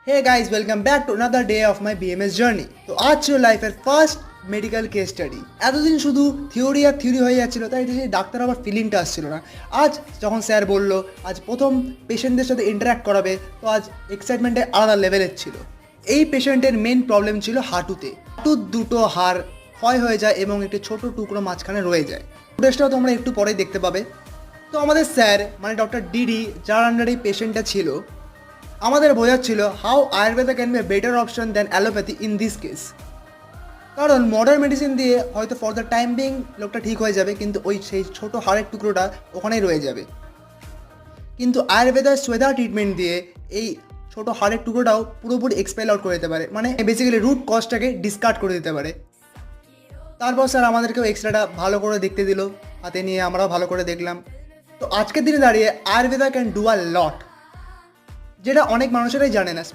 Hey guys welcome back to another day of my BMS জার্নি। তো আজ ছিল লাইফের ফার্স্ট মেডিকেল কেস স্টাডি। এতদিন শুধু থিওরি আর থিওরি হয়ে যাচ্ছিল, তাই সেই ডাক্তার আবার ফিলিংটা আসছিল না। আজ যখন স্যার বলল আজ প্রথম পেশেন্টদের সাথে ইন্টারাক্ট করাবে, তো আজ এক্সাইটমেন্টে আলাদা লেভেলের ছিল। এই পেশেন্টের মেন প্রবলেম ছিল হাঁটুতে। হাঁটুর দুটো হাড় ক্ষয় হয়ে যায় এবং একটি ছোট টুকরো মাঝখানে রয়ে যায়। ফুটেজটাও তোমরা একটু পরেই দেখতে পাবে। তো আমাদের স্যার মানে ডক্টর ডিডি, যার আন্ডারে এই পেশেন্টটা ছিল, আমাদের বোঝাচ্ছিল how Ayurveda can be better option than allopathy in this case. কারণ মডার্ন মেডিসিন দিয়ে হয়তো ফর দ্য টাইম বিং লোকটা ঠিক হয়ে যাবে, কিন্তু সেই ছোট হাড়ের টুকরোটা ওখানেই রয়ে যাবে। কিন্তু আয়ুর্বেদার সোয়েদা ট্রিটমেন্ট দিয়ে এই ছোট হাড়ের টুকরোটাও পুরোপুরি এক্সপেল আউট করে দিতে পারে, মানে বেসিক্যালি রুট কজটাকে ডিসকার্ড করে দিতে পারে। তারপর স্যার আমাদেরকেও এক্সরেটা ভালো করে দেখতে দিল, হাতে নিয়ে আমরাও ভালো করে দেখলাম। তো আজকের দিনে দাঁড়িয়ে আয়ুর্বেদা ক্যান ডু আ লট, যেটা অনেক মানুষেরাই জানে না।